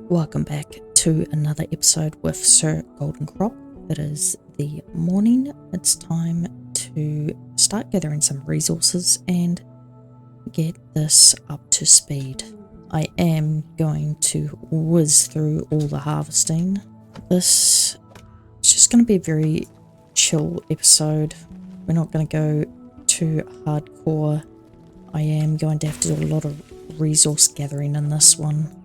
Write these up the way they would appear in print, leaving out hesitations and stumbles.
Welcome back to another episode with Sir Golden Crop. It is the morning. It's time to start gathering some resources and get this up to speed. I am going to whiz through all the harvesting. This is just going to be a very chill episode. We're not going to go too hardcore. I am going to have to do a lot of resource gathering in this one.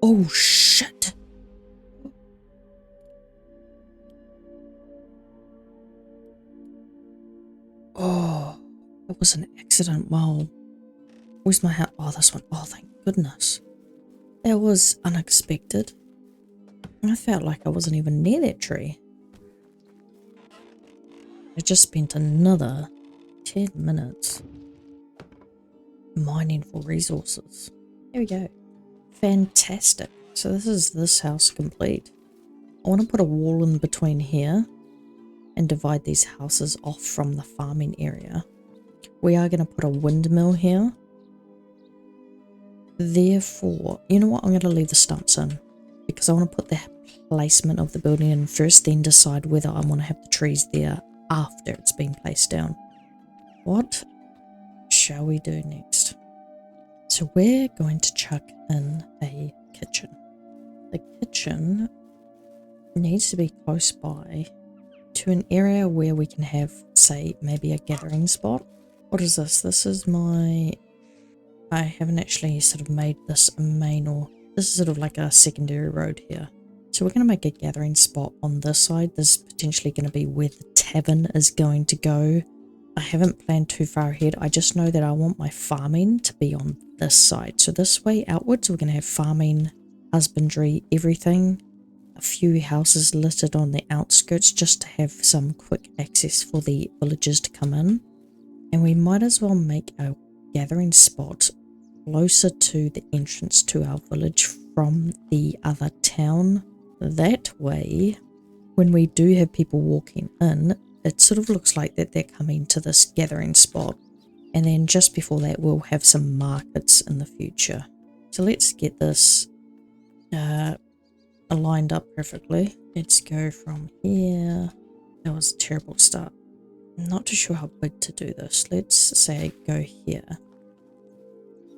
Oh shit! Oh, that was an accident. Wow. Where's my hat? Oh, this one. Oh, thank goodness. That was unexpected. I felt like I wasn't even near that tree. I just spent another 10 minutes mining for resources. There we go. Fantastic. So this is this house complete. I want to put a wall in between here and divide these houses off from the farming area. We are going to put a windmill here. Therefore, you know what? I'm going to leave the stumps in because I want to put the placement of the building in first, then decide whether I want to have the trees there after it's been placed down. What shall we do next? So we're going to chuck in a kitchen. The kitchen needs to be close by to an area where we can have, say, maybe a gathering spot. What is this? This is my... I haven't actually sort of made this a main, or this is sort of like a secondary road here. So we're going to make a gathering spot on this side. This is potentially going to be where the tavern is going to go I haven't planned too far ahead. I just know that I want my farming to be on this side. So this way outwards, we're going to have farming, husbandry, everything. A few houses littered on the outskirts just to have some quick access for the villagers to come in. And we might as well make a gathering spot closer to the entrance to our village from the other town. That way, when we do have people walking in, it sort of looks like that they're coming to this gathering spot. And then just before that, we'll have some markets in the future. So let's get this aligned up perfectly. Let's go from here. That was a terrible start. I'm not too sure how big to do this. Let's say I go here.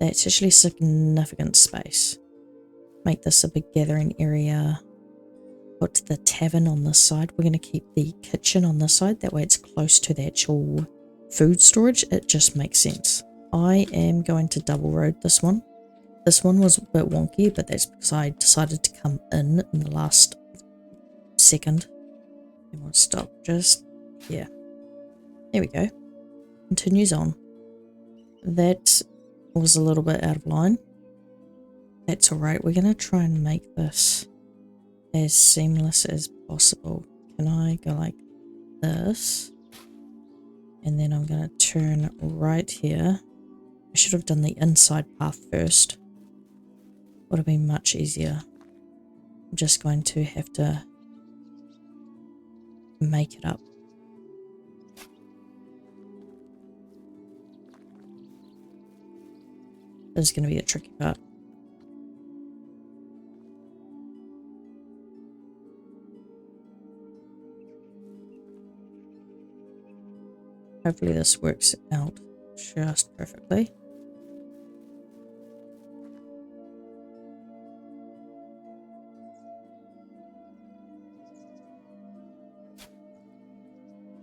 That's actually significant space. Make this a big gathering area. Put the tavern on this side. We're going to keep the kitchen on this side. That way it's close to the actual food storage. It just makes sense. I am going to double road this one. This one was a bit wonky, but that's because I decided to come in the last second. And we'll stop just here. There we go. Continues on. That was a little bit out of line. That's alright. We're going to try and make this as seamless as possible. Can I go like this? And then I'm going to turn right here. I should have done the inside path first. Would have been much easier. I'm just going to have to make it up. This is going to be a tricky part. Hopefully this works out just perfectly.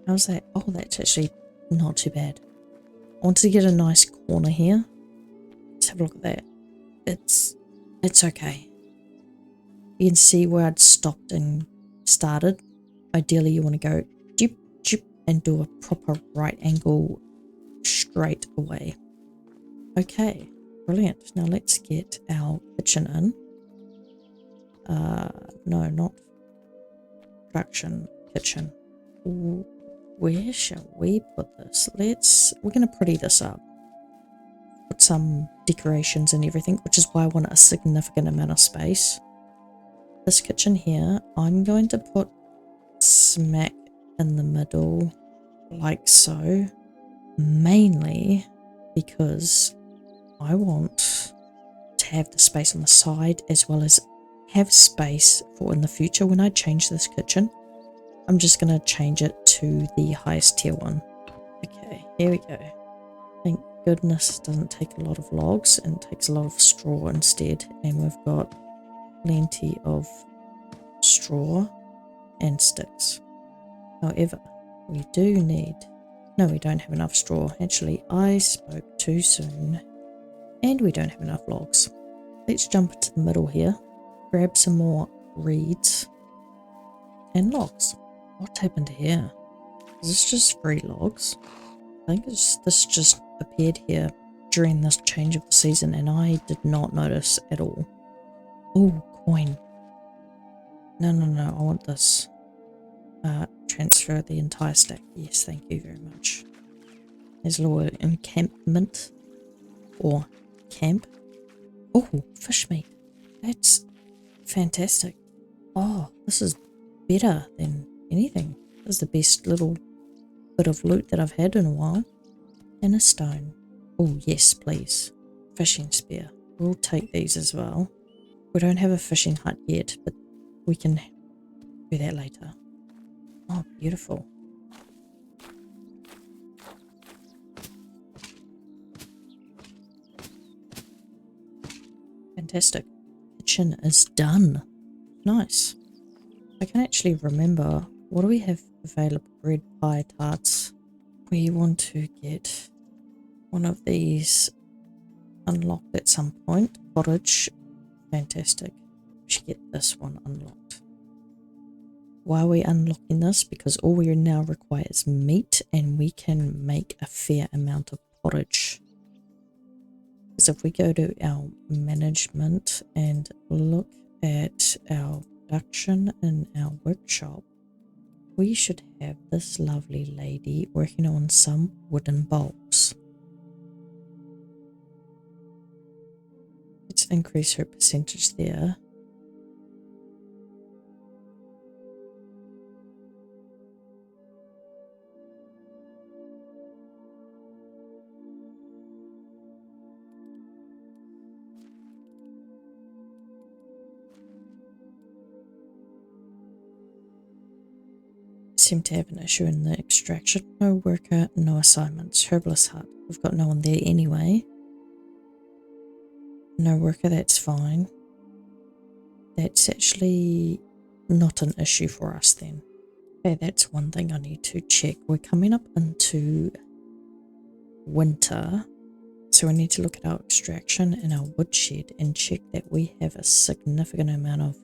How's that? Oh, that's actually not too bad. I want to get a nice corner here. Let's have a look at that. It's okay. You can see where I'd stopped and started. Ideally, you want to go jip, jip, and do a proper right angle straight away. Okay, brilliant. Now let's get our kitchen in. No, not production, kitchen. Where shall we put this? We're going to pretty this up. Put some decorations and everything, which is why I want a significant amount of space. This kitchen here, I'm going to put smack in the middle, like so. Mainly because I want to have the space on the side as well as have space for in the future when I change this kitchen. I'm just going to change it to the highest tier one. Okay, here we go. Thank goodness it doesn't take a lot of logs and takes a lot of straw instead. And we've got plenty of straw and sticks. However, we do need... No, we don't have enough straw. Actually, I spoke too soon. And we don't have enough logs. Let's jump into the middle here. Grab some more reeds and logs. What happened here? Is this just free logs? I think this just appeared here during this change of the season and I did not notice at all. Oh, coin. No, I want this. Transfer the entire stack. Yes, thank you very much. There's a little encampment or camp. Oh, fish meat. That's fantastic. Oh, this is better than anything. This is the best little bit of loot that I've had in a while. And a stone. Oh, yes, please. Fishing spear. We'll take these as well. We don't have a fishing hut yet, but we can do that later. Oh, beautiful. Fantastic. Kitchen is done. Nice. I can actually remember, what do we have available? Bread, pie, tarts. We want to get one of these unlocked at some point. Cottage. Fantastic. We should get this one unlocked. Why are we unlocking this? Because all we now require is meat, and we can make a fair amount of pottage. Because if we go to our management and look at our production in our workshop, we should have this lovely lady working on some wooden bowls. Let's increase her percentage there. Seem to have an issue in the extraction. No worker, no assignments. Herbalist hut. We've got no one there anyway. No worker, that's fine. That's actually not an issue for us then. Okay, that's one thing I need to check. We're coming up into winter, so we need to look at our extraction and our woodshed and check that we have a significant amount of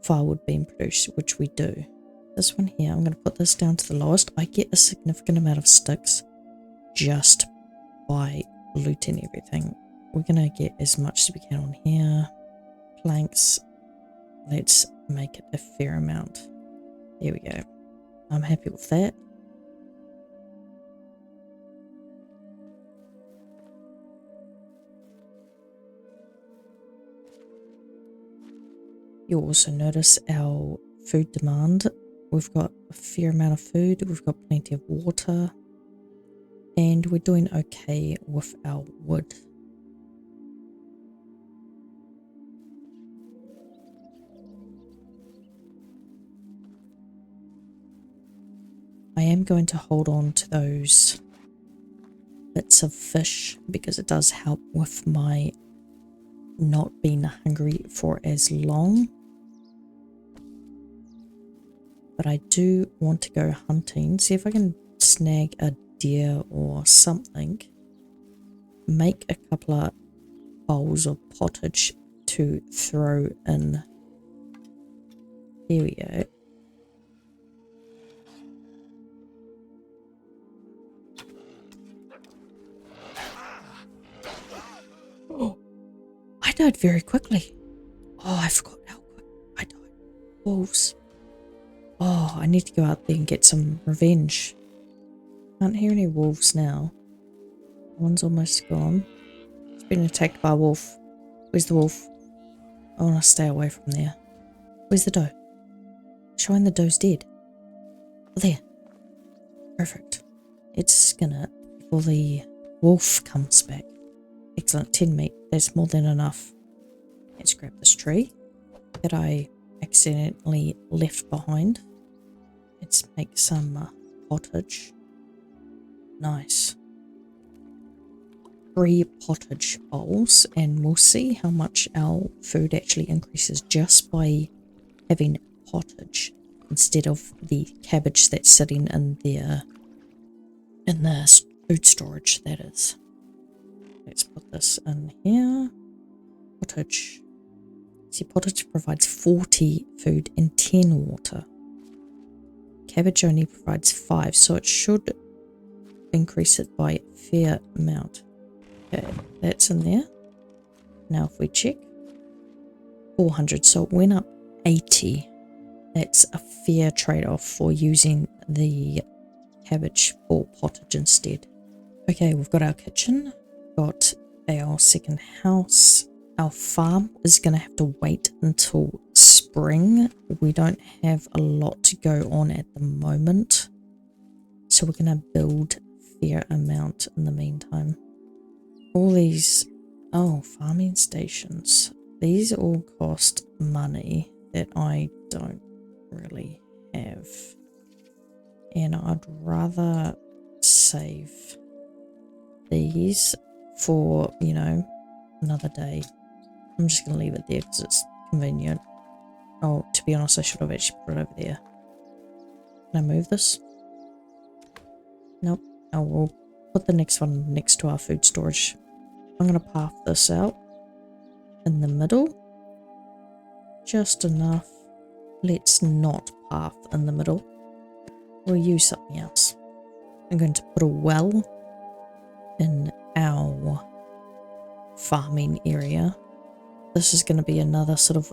firewood being produced, which we do. This one here, I'm going to put this down to the lowest. I get a significant amount of sticks just by looting everything. We're going to get as much as we can on here. Planks. Let's make it a fair amount. There we go. I'm happy with that. You'll also notice our food demand. We've got a fair amount of food, we've got plenty of water, and we're doing okay with our wood. I am going to hold on to those bits of fish because it does help with my not being hungry for as long. But I do want to go hunting, see if I can snag a deer or something, make a couple of bowls of pottage to throw in. Here we go. Oh, I died very quickly. Oh, I forgot how quick I died. Wolves. Oh, I need to go out there and get some revenge. Can't hear any wolves now. One's almost gone. It's been attacked by a wolf. Where's the wolf? I want to stay away from there. Where's the doe? Showing the doe's dead. Oh, there. Perfect. Let's skin it before the wolf comes back. Excellent. 10 meat. That's more than enough. Let's grab this tree that I accidentally left behind. Let's make some pottage. Nice. 3 pottage bowls, and we'll see how much our food actually increases just by having pottage instead of the cabbage that's sitting in there in the food storage, that is. Let's put this in here. Pottage. See, pottage provides 40 food and 10 water. Cabbage only provides 5, so it should increase it by a fair amount. Okay, that's in there. Now if we check, 400, so it went up 80. That's a fair trade-off for using the cabbage for pottage instead. Okay, we've got our kitchen, got our second house. Our farm is going to have to wait until spring. We don't have a lot to go on at the moment, so we're going to build a fair amount in the meantime. All these, farming stations. These all cost money that I don't really have, and I'd rather save these for, you know, another day. I'm just going to leave it there because it's convenient. Oh, to be honest, I should have actually put it over there. Can I move this? Nope. Oh, we'll put the next one next to our food storage. I'm going to path this out in the middle. Just enough let's not path in the middle. We'll use something else. I'm going to put a well in our farming area. This is going to be another sort of,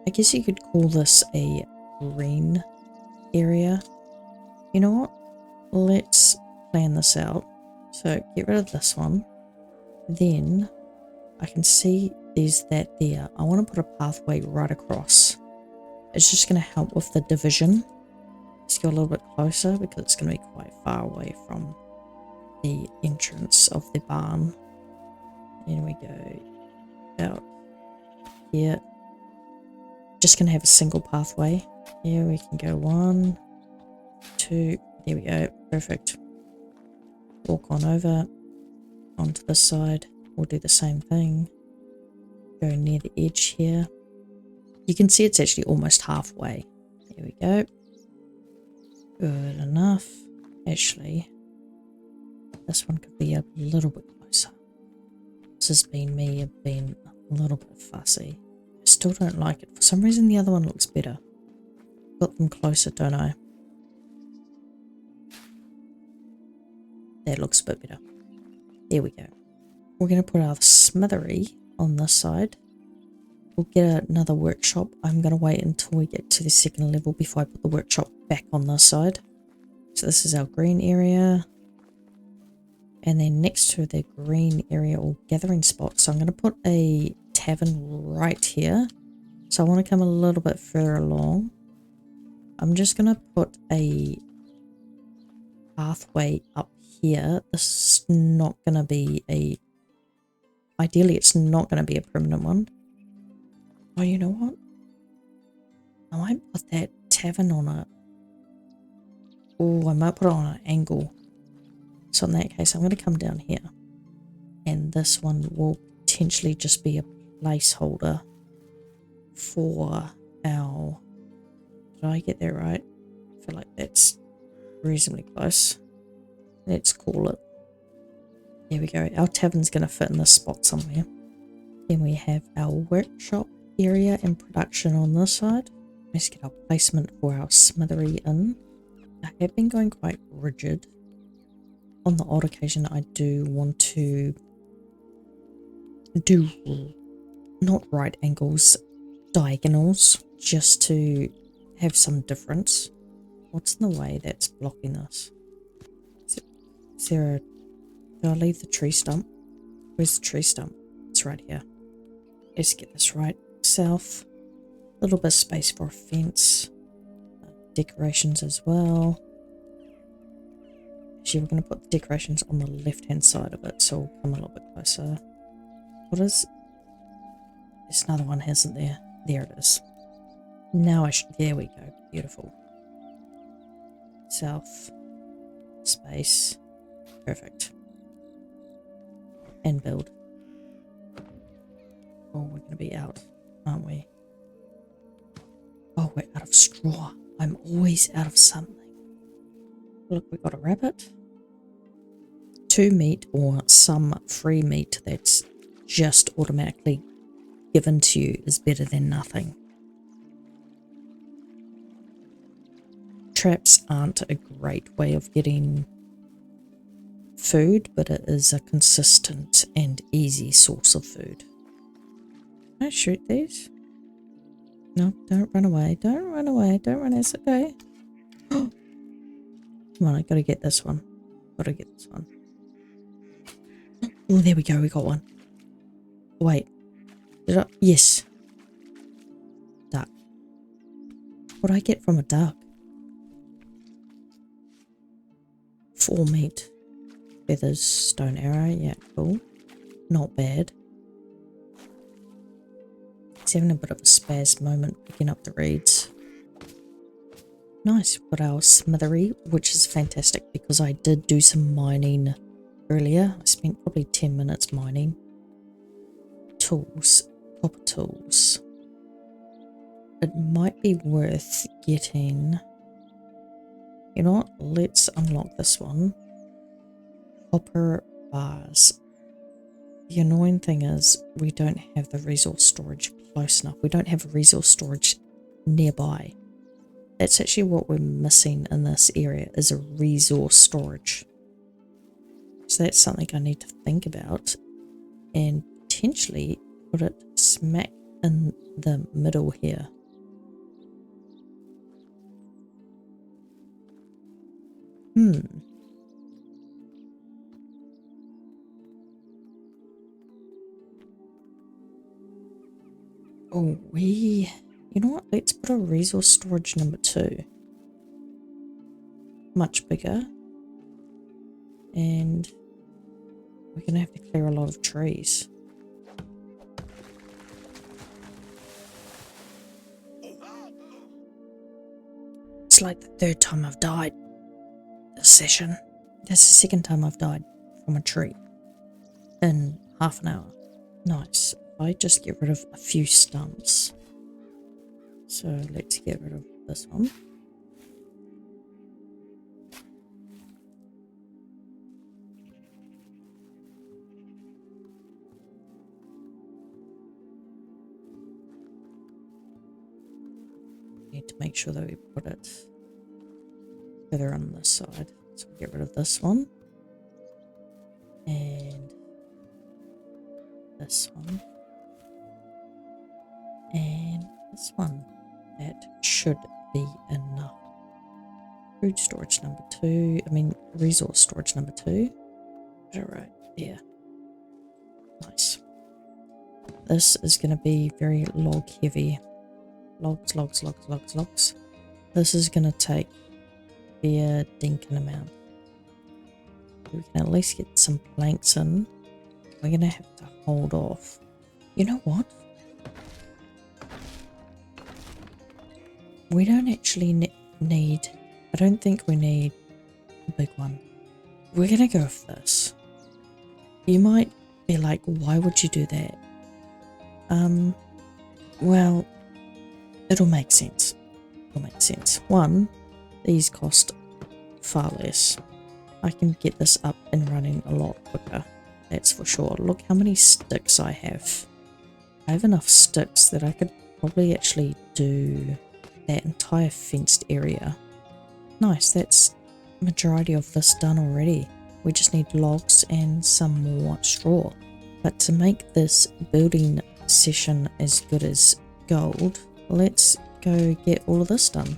I guess you could call this a green area. You know what? Let's plan this out. So get rid of this one. Then I can see there's that there. I want to put a pathway right across. It's just going to help with the division. Let's go a little bit closer because it's going to be quite far away from the entrance of the barn. And we go out here. Just going to have a single pathway. Here we can go 1, 2, there we go, perfect. Walk on over, onto this side. We'll do the same thing. Go near the edge here. You can see it's actually almost halfway. There we go. Good enough. Actually, this one could be a little bit closer. This has been me being a little bit fussy. I still don't like it. For some reason the other one looks better. Got them closer, don't I? That looks a bit better. There we go. We're going to put our smithery on this side. We'll get another workshop. I'm going to wait until we get to the second level before I put the workshop back on this side. So this is our green area. And then next to the green area or gathering spot. So I'm going to put a tavern right here. So I want to come a little bit further along. I'm just going to put a pathway up here. This is not going to be a... Ideally, it's not going to be a permanent one. Oh, you know what? I might put that tavern on a... Oh, I might put it on an angle. So in that case, I'm going to come down here. And this one will potentially just be a placeholder for our... Did I get that right? I feel like that's reasonably close. Let's call it. There we go. Our tavern's going to fit in this spot somewhere. Then we have our workshop area and production on this side. Let's get our placement for our smithery in. I have been going quite rigid. On the odd occasion, I do want to do not right angles, diagonals, just to have some difference. What's in the way that's blocking this? Is there a... Do I leave the tree stump? Where's the tree stump? It's right here. Let's get this right. South. A little bit of space for a fence. Decorations as well. Actually, we're going to put the decorations on the left-hand side of it, so we'll come a little bit closer. What is... There's another one, isn't there? There it is. Now I should... There we go. Beautiful. South. Space. Perfect. And build. Oh, we're going to be out, aren't we? Oh, we're out of straw. I'm always out of something. Look, we got a rabbit. 2 meat or some free meat that's just automatically given to you is better than nothing. Traps aren't a great way of getting food, but it is a consistent and easy source of food. Can I shoot these? No, don't run away. Don't run away. Don't run. It's okay. Come on, I gotta get this one. Gotta get this one. Oh, there we go. We got one. Wait. Did I? Yes. Duck. What do I get from a duck? 4 meat. Feathers, stone arrow. Yeah, cool. Not bad. He's having a bit of a spaz moment picking up the reeds. Nice. Got our smithery, which is fantastic because I did do some mining earlier. I spent probably 10 minutes mining. Tools. Copper tools. It might be worth getting... You know what? Let's unlock this one. Copper bars. The annoying thing is we don't have the resource storage close enough. We don't have resource storage nearby. That's actually what we're missing in this area, is a resource storage. So that's something I need to think about and potentially put it smack in the middle here. Oh, you know what? Let's put a resource storage number 2. Much bigger. And we're going to have to clear a lot of trees. It's like the 3rd time I've died this session. That's the 2nd time I've died from a tree in half an hour. Nice. I just get rid of a few stumps. So let's get rid of this one. Need to make sure that we put it further on this side. So we'll get rid of this one. And this one. And this one. That should be enough. Food storage number 2. Resource storage number 2. Alright, yeah. Nice. This is going to be very log heavy. Logs. This is going to take a dinking amount. We can at least get some planks in. We're going to have to hold off. You know what? We don't actually need... I don't think we need a big one. We're going to go with this. You might be like, why would you do that? Well, it'll make sense. It'll make sense. 1, these cost far less. I can get this up and running a lot quicker. That's for sure. Look how many sticks I have. I have enough sticks that I could probably actually do that entire fenced area. Nice, that's the majority of this done already. We just need logs and some more straw. But to make this building session as good as gold, let's go get all of this done.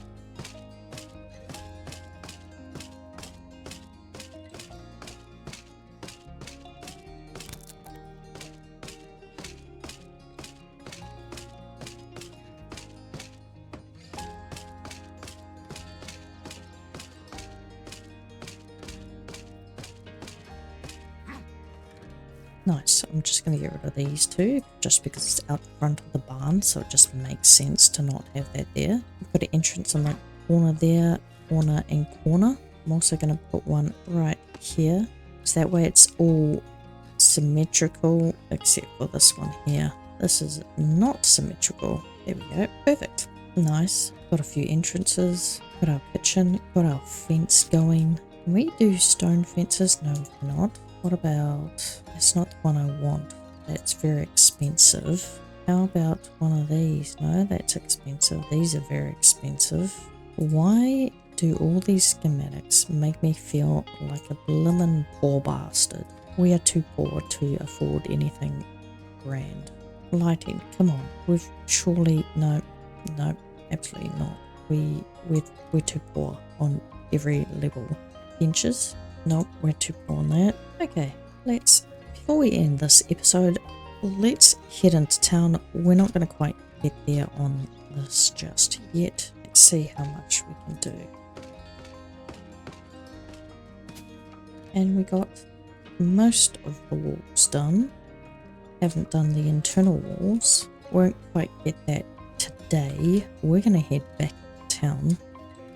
Nice, I'm just going to get rid of these 2 just because it's out the front of the barn, so it just makes sense to not have that there. We've got an entrance on the corner there, corner and corner. I'm also going to put one right here, so that way it's all symmetrical except for this one here. This is not symmetrical. There we go, perfect. Nice, got a few entrances, got our kitchen, got our fence going. Can we do stone fences? No, we cannot. What about, that's not the one I want. That's very expensive. How about one of these? No, that's expensive. These are very expensive. Why do all these schematics make me feel like a blimmin' poor bastard? We are too poor to afford anything grand. Lighting, come on. We've surely, no, absolutely not. We're too poor on every level. Benches? Nope, we're too poor on that. Okay, before we end this episode, let's head into town. We're not going to quite get there on this just yet. Let's see how much we can do. And we got most of the walls done. Haven't done the internal walls. Won't quite get that today. We're going to head back to town.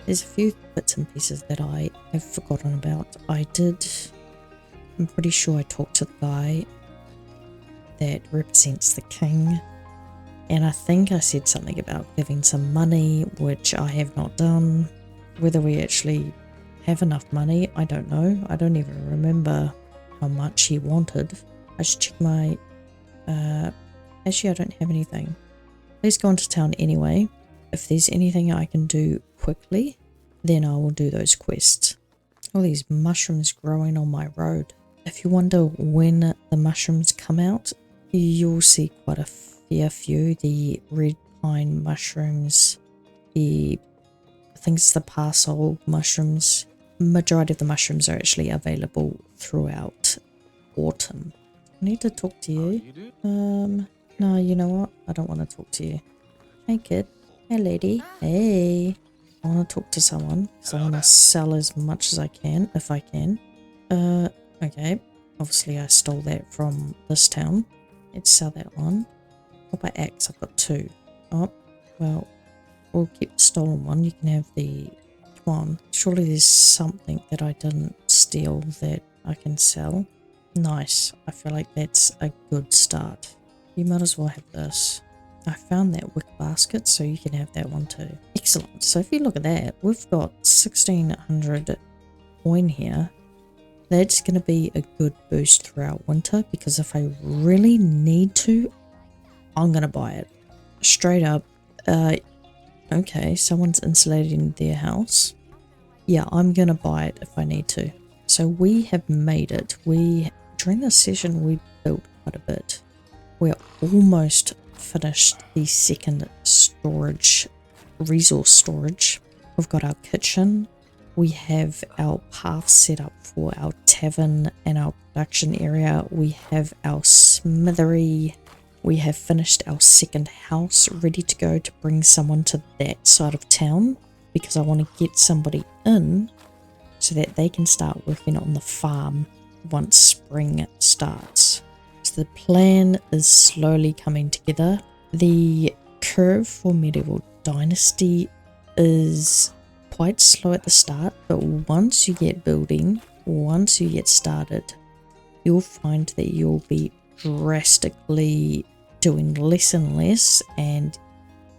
There's a few bits and pieces that I have forgotten about. I'm pretty sure I talked to the guy that represents the king, and I think I said something about giving some money, which I have not done. Whether we actually have enough money, I don't know. I don't even remember how much he wanted. I should check my... actually, I don't have anything. Let's go into town anyway. if there's anything I can do quickly, then I will do those quests. All these mushrooms growing on my road. If you wonder when the mushrooms come out, you'll see quite a fair few. The red pine mushrooms, I think it's the parcel mushrooms. Majority of the mushrooms are actually available throughout autumn. I need to talk to you. No, you know what? I don't want to talk to you. Hey kid. Hey lady. Hey. I want to talk to someone, so I want to sell as much as I can, if I can. Okay. Obviously I stole that from this town. Let's sell that one. What about X? I've got 2. Oh, well, we'll keep the stolen one. You can have the... Come on. Surely there's something that I didn't steal that I can sell. Nice. I feel like that's a good start. You might as well have this. I found that wick basket, so you can have that one too. Excellent. So if you look at that, we've got 1600 coin here. That's going to be a good boost throughout winter, because if I really need to, I'm going to buy it. Straight up. Okay, someone's insulating their house. Yeah, I'm going to buy it if I need to. So we have made it. During this session, we built quite a bit. We're almost finished the second resource storage. We've got our kitchen. We have our path set up for our tavern and our production area. We have our smithery. We have finished our second house, ready to go to bring someone to that side of town, because I want to get somebody in so that they can start working on the farm once spring starts. So the plan is slowly coming together. The curve for Medieval Dynasty is quite slow at the start, but once you get building, once you get started, you'll find that you'll be drastically doing less and less, and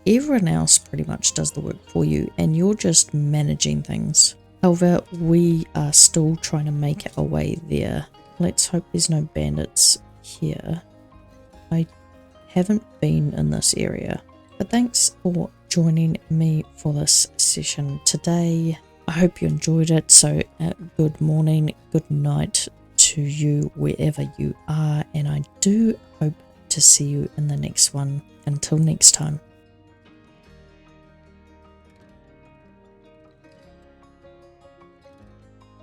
everyone else pretty much does the work for you, and you're just managing things. However, we are still trying to make our way there. Let's hope there's no bandits here. I haven't been in this area, but thanks for joining me for this session today. I hope you enjoyed it. So good morning, good night to you wherever you are, and I do hope to see you in the next one. Until next time.